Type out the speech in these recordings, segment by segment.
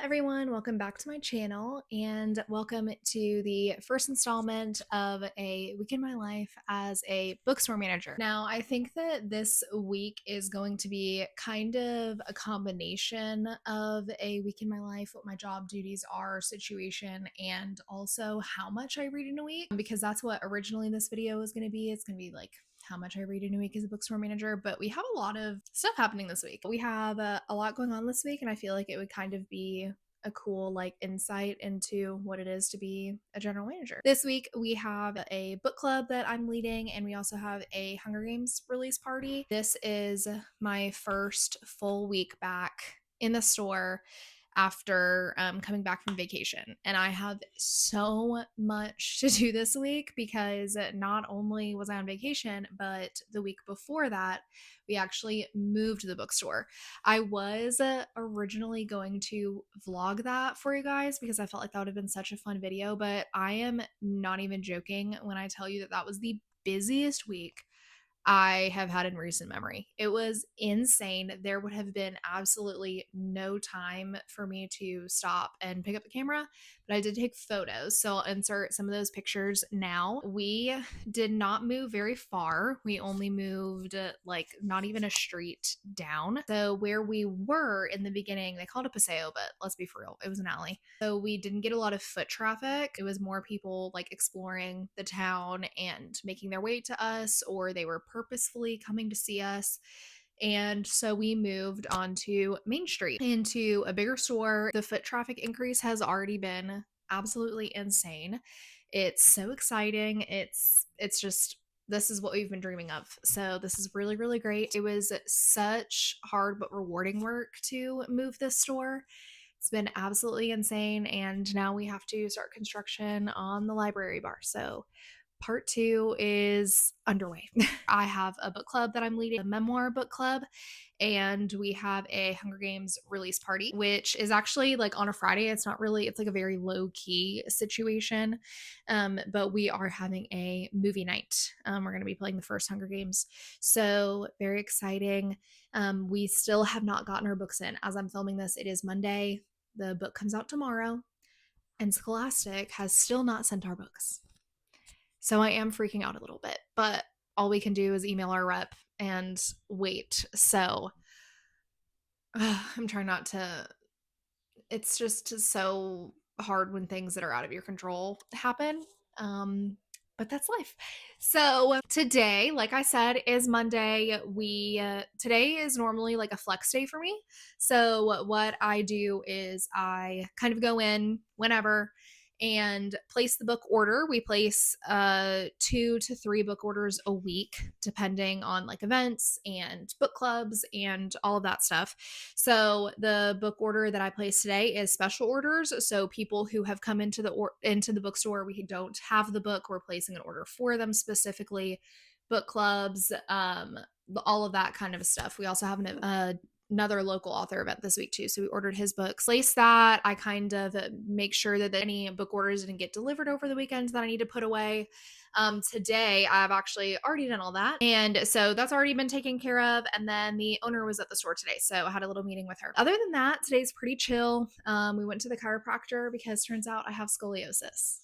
everyone, welcome back to my channel and welcome to the first installment of a week in my life as a bookstore manager. Now, I think that this week is going to be kind of a combination of a week in my life, what my job duties are, situation, and also how much I read in a week, because that's what originally this video was going to be. It's going to be like how much I read in a week as a bookstore manager, but we have a lot of stuff happening this week. We have a lot going on this week, and I feel like it would kind of be a cool insight into what it is to be a general manager. This week we have a book club that I'm leading, and we also have a Hunger Games release party. This is my first full week back in the store after coming back from vacation. And I have so much to do this week because not only was I on vacation, but the week before that, we actually moved the bookstore. I was originally going to vlog that for you guys because I felt like that would have been such a fun video, but I am not even joking when I tell you that that was the busiest week I have had in recent memory. It was insane. There would have been absolutely no time for me to stop and pick up the camera, but I did take photos. So I'll insert some of those pictures now. We did not move very far. We only moved not even a street down. So where we were in the beginning, they called it Paseo, but let's be for real, it was an alley. So we didn't get a lot of foot traffic. It was more people exploring the town and making their way to us, or they were purposefully coming to see us. And so we moved onto Main Street into a bigger store. The foot traffic increase has already been absolutely insane. It's so exciting. It's just, this is what we've been dreaming of. So this is really, really great. It was such hard but rewarding work to move this store. It's been absolutely insane. And now we have to start construction on the library bar. So part 2 is underway. I have a book club that I'm leading, a memoir book club, and we have a Hunger Games release party, which is actually on a Friday. It's not really, it's a very low key situation. But we are having a movie night. We're going to be playing the first Hunger Games. So very exciting. We still have not gotten our books in. As I'm filming this, it is Monday. The book comes out tomorrow, and Scholastic has still not sent our books. So I am freaking out a little bit, but all we can do is email our rep and wait. So I'm trying not to, it's just so hard when things that are out of your control happen. But that's life. So today, like I said, is Monday. Today is normally a flex day for me. So what I do is I kind of go in whenever and place the book order. We place 2 to 3 book orders a week, depending on events and book clubs and all of that stuff. So the book order that I placed today is special orders. So people who have come into the bookstore, we don't have the book, we're placing an order for them specifically. Book clubs, all of that kind of stuff. We also have another local author event this week too. So we ordered his books. Place that. I kind of make sure that any book orders didn't get delivered over the weekend that I need to put away. Today I've actually already done all that. And so that's already been taken care of. And then the owner was at the store today. So I had a little meeting with her. Other than that, today's pretty chill. We went to the chiropractor because turns out I have scoliosis.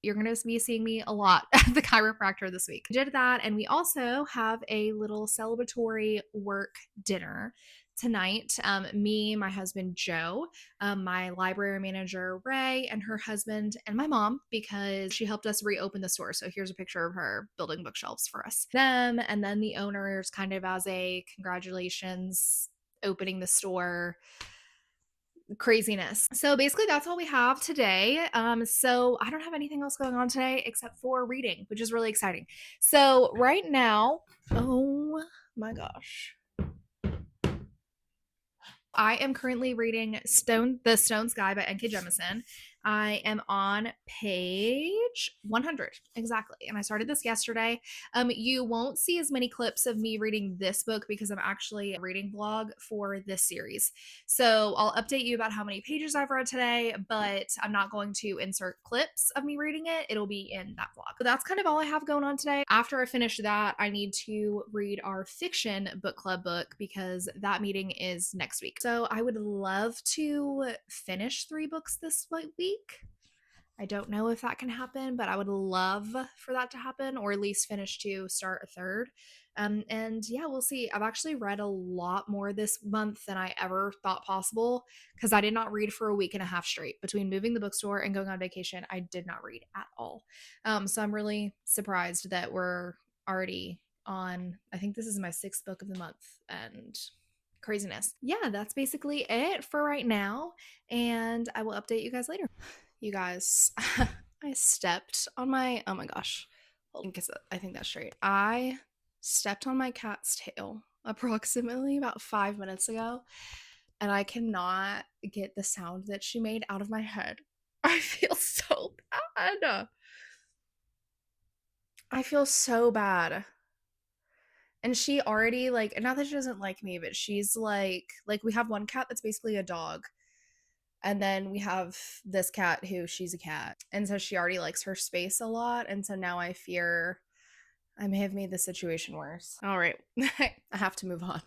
You're going to be seeing me a lot at the chiropractor this week. We did that, and we also have a little celebratory work dinner tonight. Me, my husband Joe, my library manager Ray, and her husband, and my mom, because she helped us reopen the store. So here's a picture of her building bookshelves for us. Them, and then the owners, kind of as a congratulations, opening the store craziness. So basically that's all we have today. So I don't have anything else going on today except for reading, which is really exciting. So right now, oh my gosh, I am currently reading The Stone Sky by N.K. Jemisin. I am on page 100 exactly, and I started this yesterday. You won't see as many clips of me reading this book because I'm actually a reading vlog for this series. So I'll update you about how many pages I've read today, but I'm not going to insert clips of me reading it. It'll be in that vlog. But that's kind of all I have going on today. After I finish that, I need to read our fiction book club book because that meeting is next week. So I would love to finish 3 books this week. I don't know if that can happen, but I would love for that to happen, or at least finish to start a third. And yeah, we'll see. I've actually read a lot more this month than I ever thought possible because I did not read for a week and a half straight. Between moving the bookstore and going on vacation, I did not read at all. So I'm really surprised that we're already on, I think this is my 6th book of the month, and craziness. Yeah, that's basically it for right now, and I will update you guys later. You guys, I stepped on my, oh my gosh, I think that's straight. I stepped on my cat's tail approximately about 5 minutes ago, and I cannot get the sound that she made out of my head. I feel so bad. I feel so bad. And she already, like, not that she doesn't like me, but she's like we have one cat that's basically a dog. And then we have this cat who she's a cat. And so she already likes her space a lot. And so now I fear I may have made the situation worse. All right. I have to move on.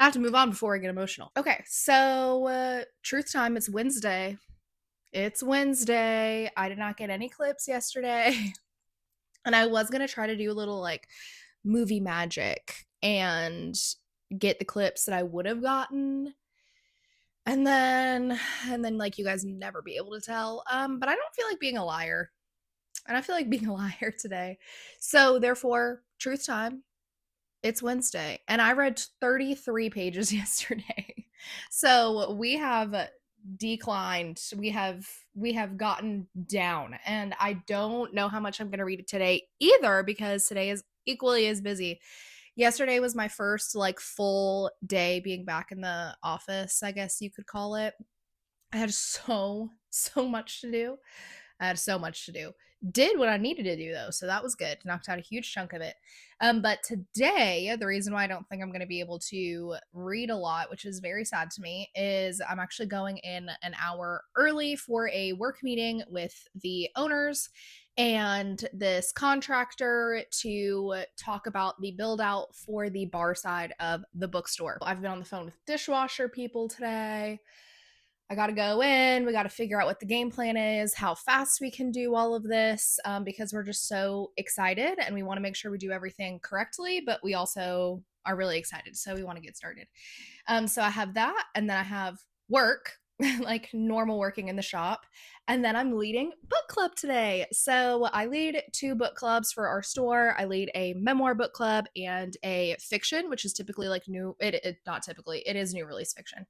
I have to move on before I get emotional. Okay. So, truth time. It's Wednesday. It's Wednesday. I did not get any clips yesterday. And I was going to try to do a little like movie magic and get the clips that I would have gotten. And then like you guys never be able to tell. But I don't feel like being a liar. I don't feel like being a liar today. So therefore, truth time. It's Wednesday. And I read 33 pages yesterday. So we have declined. We have gotten down. And I don't know how much I'm gonna read today either, because today is equally as busy. Yesterday was my first like full day being back in the office, I guess you could call it. I had so much to do. I had so much to do. Did what I needed to do though, so that was good. Knocked out a huge chunk of it. But today, the reason why I don't think I'm going to be able to read a lot, which is very sad to me, is I'm actually going in an hour early for a work meeting with the owners and this contractor to talk about the build out for the bar side of the bookstore. I've been on the phone with dishwasher people today. I got to go in. We got to figure out what the game plan is, how fast we can do all of this, because we're just so excited and we want to make sure we do everything correctly, but we also are really excited. So we want to get started. So I have that, and then I have work, like normal working in the shop. And then I'm leading book club today. So I lead 2 book clubs for our store. I lead a memoir book club and a fiction, which is typically like not typically, it is new release fiction.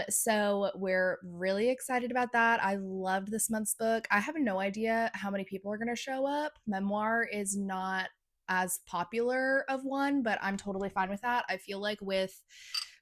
So we're really excited about that. I loved this month's book. I have no idea how many people are going to show up. Memoir is not as popular of one, but I'm totally fine with that. I feel like with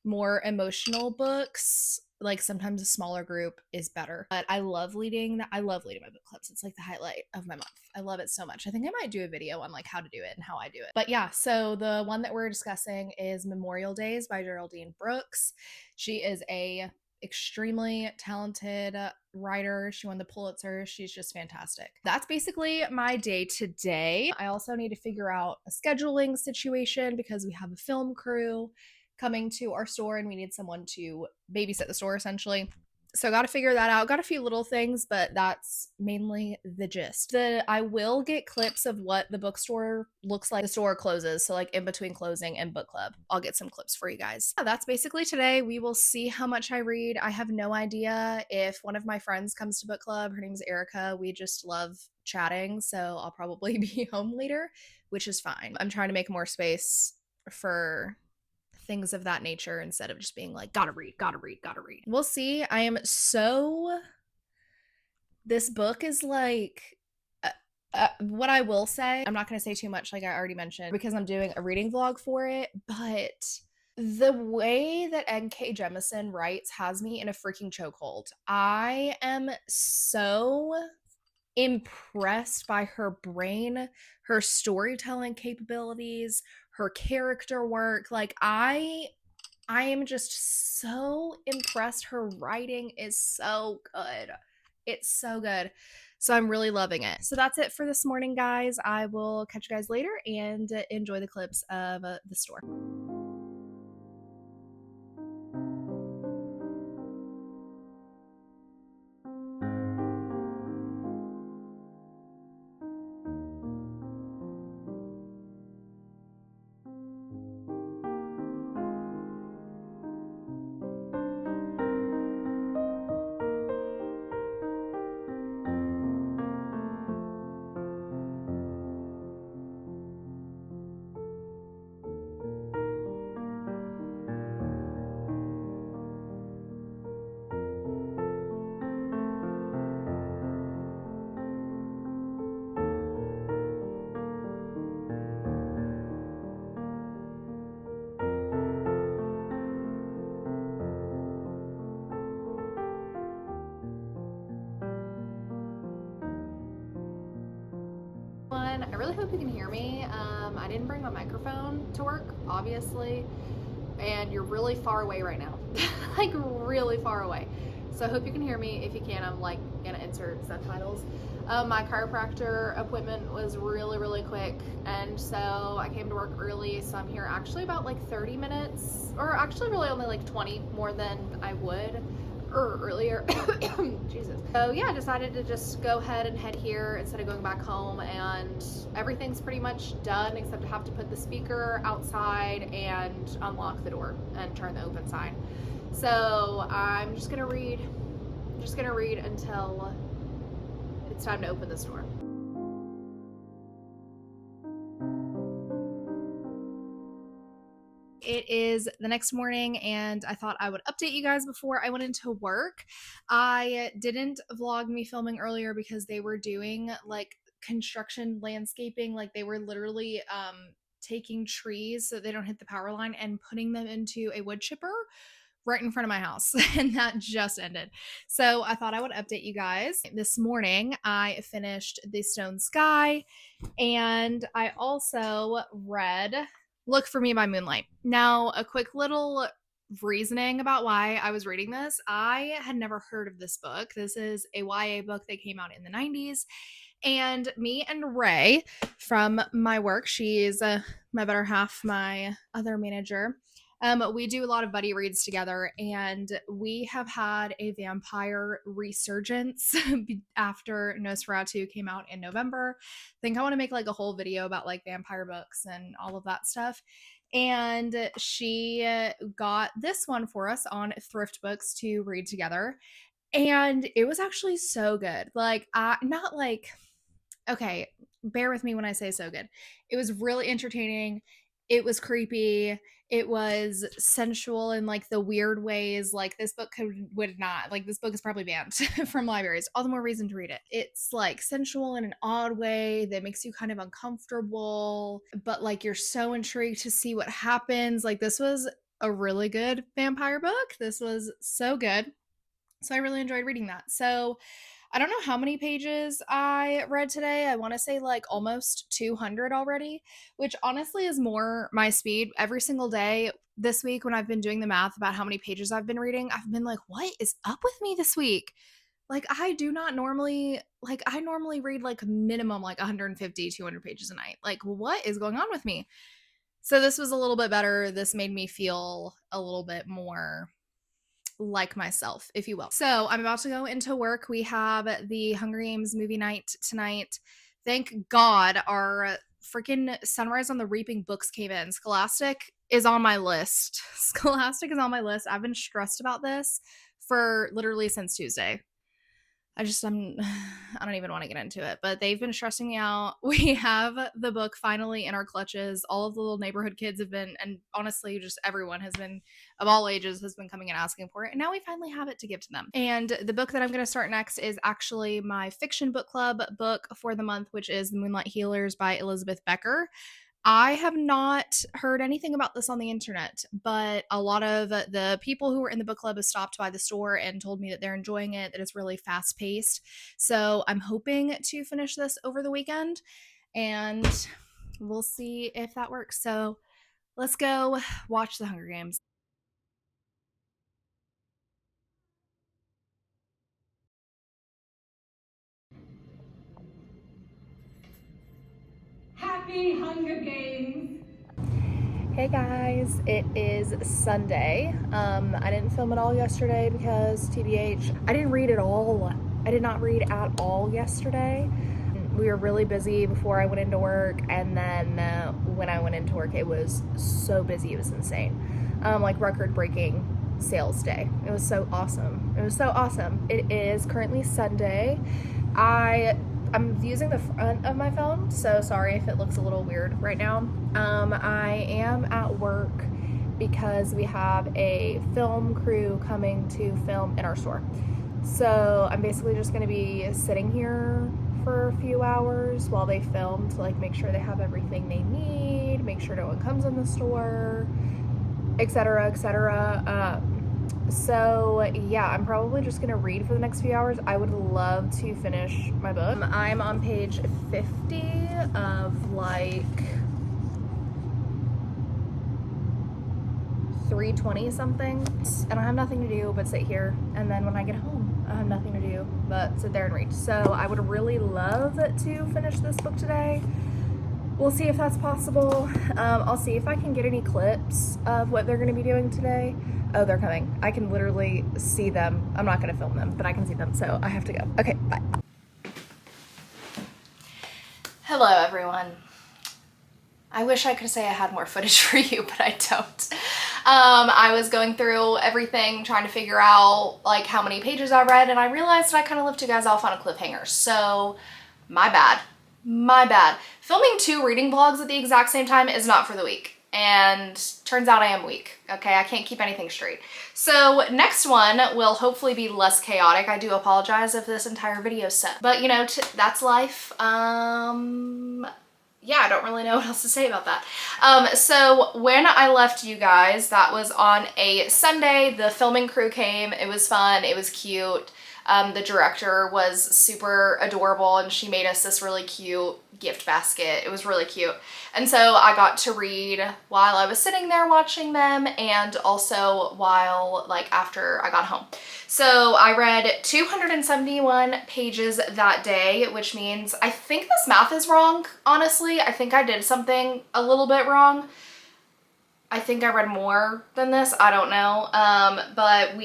more emotional books, like sometimes a smaller group is better. But I love leading my book clubs. It's like the highlight of my month. I love it so much. I think I might do a video on like how to do it and how I do it. But yeah, so the one that we're discussing is Memorial Days by Geraldine Brooks. She is a extremely talented writer. She won the Pulitzer. She's just fantastic. That's basically my day today. I also need to figure out a scheduling situation because we have a film crew coming to our store and we need someone to babysit the store essentially. So got to figure that out. Got a few little things, but that's mainly the gist. I will get clips of what the bookstore looks like. The store closes, so like in between closing and book club. I'll get some clips for you guys. Yeah, that's basically today. We will see how much I read. I have no idea if one of my friends comes to book club. Her name is Erica. We just love chatting, so I'll probably be home later, which is fine. I'm trying to make more space for things of that nature instead of just being like, gotta read. We'll see. This book is like, what I will say, I'm not going to say too much like I already mentioned because I'm doing a reading vlog for it, but The way that N.K. Jemisin writes has me in a freaking chokehold. I am so impressed by her brain, her storytelling capabilities, her character work. Like I am just so impressed. Her writing is so good. It's so good. So I'm really loving it. So that's it for this morning, guys. I will catch you guys later and enjoy the clips of the store. I really hope you can hear me. I didn't bring my microphone to work, obviously, and you're really far away right now. Like really far away. So I hope you can hear me. If you can, I'm like gonna insert subtitles. My chiropractor appointment was really quick, and so I came to work early, so I'm here actually about like 30 minutes, or actually really only like 20 more than I would or earlier. Jesus. So yeah, I decided to just go ahead and head here instead of going back home, and everything's pretty much done except I have to put the speaker outside and unlock the door and turn the open sign. So I'm just gonna read until it's time to open this door. It is the next morning, and I thought I would update you guys before I went into work. I didn't vlog me filming earlier because they were doing like construction landscaping. Like they were literally taking trees so they don't hit the power line and putting them into a wood chipper right in front of my house. And that just ended. So I thought I would update you guys. This morning I finished The Stone Sky, and I also read Look for Me by Moonlight. Now, a quick little reasoning about why I was reading this. I had never heard of this book. This is a YA book that came out in the 90s. And me and Ray from my work, she's my better half, my other manager. We do a lot of buddy reads together, and we have had a vampire resurgence after Nosferatu came out in November. I think I want to make like a whole video about like vampire books and all of that stuff. And she got this one for us on Thrift Books to read together. And it was actually so good. Like, not like, okay, bear with me when I say so good. It was really entertaining. It was creepy. It was sensual in like the weird ways. Like this book would not, like this book is probably banned from libraries. All the more reason to read it. It's like sensual in an odd way that makes you kind of uncomfortable, but like you're so intrigued to see what happens. Like this was a really good vampire book. This was so good. So I really enjoyed reading that. So I don't know how many pages I read today. I want to say like almost 200 already, which honestly is more my speed. Every single day this week, when I've been doing the math about how many pages I've been reading, I've been like, what is up with me this week? Like, I do not normally, like, I normally read like minimum like 150, 200 pages a night. Like, what is going on with me? So this was a little bit better. This made me feel a little bit more like myself, if you will. So I'm about to go into work. We have the Hunger Games movie night tonight. Thank God our freaking Sunrise on the Reaping books came in. Scholastic is on my list. Scholastic is on my list. I've been stressed about this for literally since Tuesday. I don't even want to get into it, but they've been stressing me out. We have the book finally in our clutches. All of the little neighborhood kids have been, and honestly, just everyone has been, of all ages, has been coming and asking for it. And now we finally have it to give to them. And the book that I'm going to start next is actually my fiction book club book for the month, which is The Moonlight Healers by Elizabeth Becker. I have not heard anything about this on the internet, but a lot of the people who were in the book club have stopped by the store and told me that they're enjoying it, that it's really fast paced. So I'm hoping to finish this over the weekend and we'll see if that works. So let's go watch The Hunger Games. Happy Hunger Games! Hey guys, it is Sunday. I didn't film it all yesterday because TBH, I didn't read at all. I did not read at all yesterday. We were really busy before I went into work, and then when I went into work, it was so busy, it was insane. Like record-breaking sales day. It was so awesome. It was so awesome. It is currently Sunday. I'm using the front of my phone, so sorry if it looks a little weird right now. I am at work because we have a film crew coming to film in our store. So I'm basically just going to be sitting here for a few hours while they film to like make sure they have everything they need, make sure no one comes in the store, etc., etc. So yeah, I'm probably just gonna read for the next few hours. I would love to finish my book. I'm on page 50 of like 320 something. I don't have nothing to do but sit here, and then when I get home, I have nothing to do but sit there and read. So I would really love to finish this book today. We'll see if that's possible. I'll see if I can get any clips of what they're going to be doing today. Oh, they're coming. I can literally see them. I'm not going to film them, but I can see them, so I have to go. Okay, bye. Hello, everyone. I wish I could say I had more footage for you, but I don't. I was going through everything, trying to figure out like how many pages I read, and I realized that I kind of left you guys off on a cliffhanger. So, my bad. My bad. Filming 2 reading vlogs at the exact same time is not for the weak. And turns out I am weak. Okay, I can't keep anything straight. So next one will hopefully be less chaotic. I do apologize if this entire video is set. But you know, that's life. Yeah, I don't really know what else to say about that. So when I left you guys, that was on a Sunday. The filming crew came. It was fun. It was cute. The director was super adorable, and she made us this really cute gift basket. It was really cute. And so I got to read while I was sitting there watching them, and also while like after I got home. So I read 271 pages that day, which means I think this math is wrong, honestly. I think I did something a little bit wrong. I think I read more than this. I don't know. But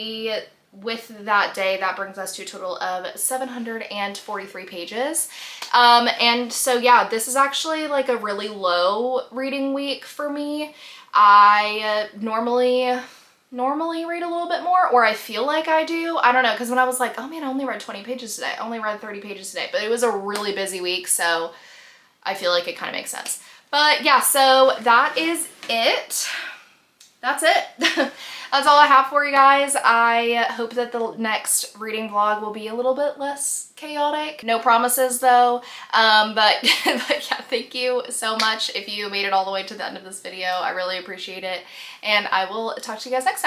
with that day, that brings us to a total of 743 pages. And so yeah, this is actually like a really low reading week for me. I normally read a little bit more, or I feel like I do. I don't know, because when I was like, oh man, I only read 20 pages today. I only read 30 pages today, but it was a really busy week, so I feel like it kind of makes sense. But yeah, so that is it. That's it. That's all I have for you guys. I hope that the next reading vlog will be a little bit less chaotic. No promises though. But yeah, thank you so much if you made it all the way to the end of this video. I really appreciate it. And I will talk to you guys next time.